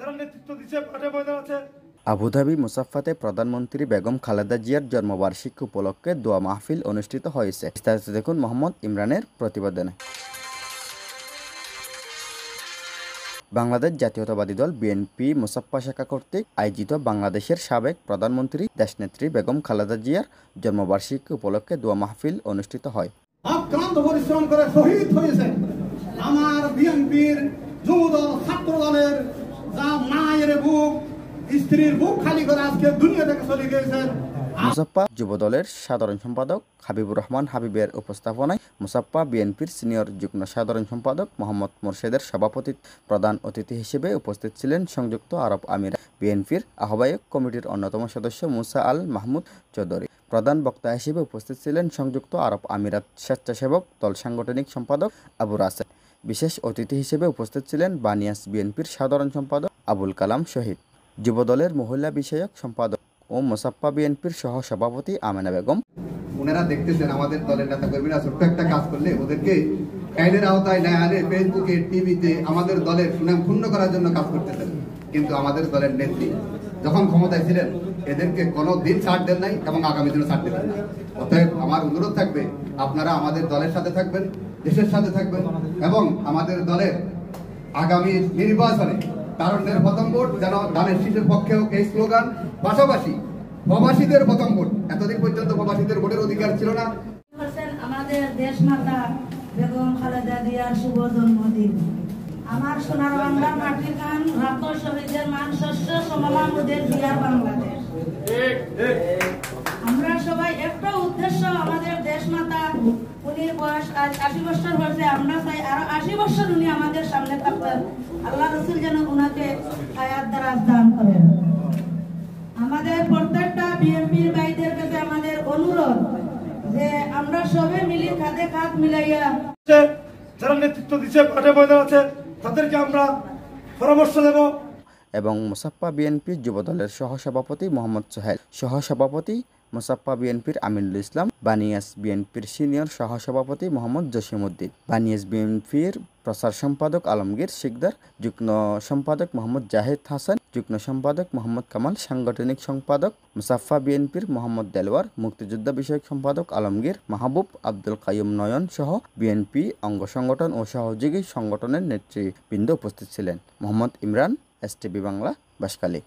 যারা নেতৃত্ব দিচ্ছে মাঠে ময়দান আছে। আবুধাবি মুসাফফাতে প্রধানমন্ত্রী বেগম খালেদা জিয়ার জন্মবার্ষিকী উপলক্ষে দোয়া মাহফিল অনুষ্ঠিত হয়েছে। বিস্তারিত দেখুন মোহাম্মদ ইমরানের প্রতিবেদনে। বাংলাদেশ জাতীয়তাবাদী দল বিএনপি মুসাফফা শাখা কর্তৃক আয়োজিত বাংলাদেশের সাবেক প্রধানমন্ত্রী দেশনেত্রী বেগম খালেদা জিয়ার জন্মবার্ষিকী উপলক্ষে দোয়া মাহফিল অনুষ্ঠিত হয়। অক্লান্ত পরিশ্রম করে শহীদ হয়েছেন আমার বিএনপির যুবদল ছাত্র দলের যা মায়ের বুক স্ত্রীর বুক খালি করে আজকে দুনিয়া থেকে চলে গিয়েছেন। মুসাফফা যুবদলের সাধারণ সম্পাদক হাবিবুর রহমান হাবিবের উপস্থাপনায় মুসাফফা বিএনপির সিনিয়র যুগ্ম সাধারণ সম্পাদক মোহাম্মদ মোরশেদের সভাপতিত্বে প্রধান অতিথি হিসেবে উপস্থিত ছিলেন সংযুক্ত আরব আমিরাত বিএনপির আহ্বায়ক কমিটির অন্যতম সদস্য মুসা আল মাহমুদ চৌধুরী। প্রধান বক্তা হিসেবে উপস্থিত ছিলেন সংযুক্ত আরব আমিরাত স্বেচ্ছাসেবক দল সাংগঠনিক সম্পাদক আবু রাসেল। বিশেষ অতিথি হিসেবে উপস্থিত ছিলেন বানিয়াস বিএনপির সাধারণ সম্পাদক আবুল কালাম শহীদ, যুবদলের মহিলা বিষয়ক সম্পাদক ও মুসাফফা বিএনপির সহ সভাপতি আমেনা বেগম। ওনারা দেখতেছেন আমাদের দলের নেতা কর্মীরা ছোট্ট একটা কাজ করলে ওদেরকে আইনের আওতায় না আনে ফেসবুকে টিভিতে আমাদের দলের সুনাম ক্ষুণ্ণ করার জন্য কাজ করতেছেন। কিন্তু আমাদের দলের নেত্রী যখন ক্ষমতায় ছিলেন এদেরকে কোনো দিন ছাড় দেন নাই এবং আগামী দিনও ছাড় দেবেন না। অতএব আমার অনুরোধ থাকবে আপনারা আমাদের দলের সাথে থাকবেন, দেশের সাথে থাকবেন এবং আমাদের দলের আগামী নির্বাচনে তারুণ্যের প্রথম ভোট যেন ধানের শীষের পক্ষেও এই স্লোগান, পাশাপাশি প্রবাসীদের প্রথম ভোট। এতদিন পর্যন্ত প্রবাসীদের ভোটের অধিকার ছিল না। আমাদের দেশ মাতা বেগম খালেদা জিয়ার শুভ জন্মদিন। আমার সোনার বাংলার মাটির গান রাত শহীদের মান শস্য সমমানুদের জিয়ার বাংলাদেশ। আমরা সবাই একটা উদ্দেশ্য, আমাদের দেশ মাতা উনির বয়স আজ 80 বছর হয়েছে। আমরা চাই আরো 80 বছর উনি আমাদের সামনে থাকবেন। আল্লাহ রসুল যেন উনাকে হায়াত দারাজ দান করেন। আমাদের প্রত্যেকটা বিএনপির ভাইদের কাছে আমাদের অনুরোধ যে আমরা সবাই মিলে কাঁধে কাঁধ মিলাইয়া যারা নেতৃত্ব দিচ্ছে মাঠে ময়দান আছে তাদেরকে আমরা পরামর্শ দেব। এবং মুসাফফা বিএনপির যুবদলের সহসভাপতি মোহাম্মদ সোহেল, সহসভাপতি মুসাফফা বিএনপির আমিনুল ইসলাম, বানিয়াস বিএনপির সিনিয়র সহসভাপতি মোহাম্মদ জসিমউদ্দিন, বানিয়াস বিএনপির প্রচার সম্পাদক আলমগীর শিকদার, যুগ্ম সম্পাদক মোহাম্মদ জাহিদ হাসান, যুগ্ম সম্পাদক মোহাম্মদ কামাল, সাংগঠনিক সম্পাদক মুসাফফা বিএনপির মোহাম্মদ দেলওয়ার, মুক্তিযোদ্ধা বিষয়ক সম্পাদক আলমগীর মাহবুব, আব্দুল কাইয়ুম নয়ন সহ বিএনপি অঙ্গ সংগঠন ও সহযোগী সংগঠনের নেতৃবৃন্দ উপস্থিত ছিলেন। মোহাম্মদ ইমরান, এসটিভি বাংলা, বাঁশখালী।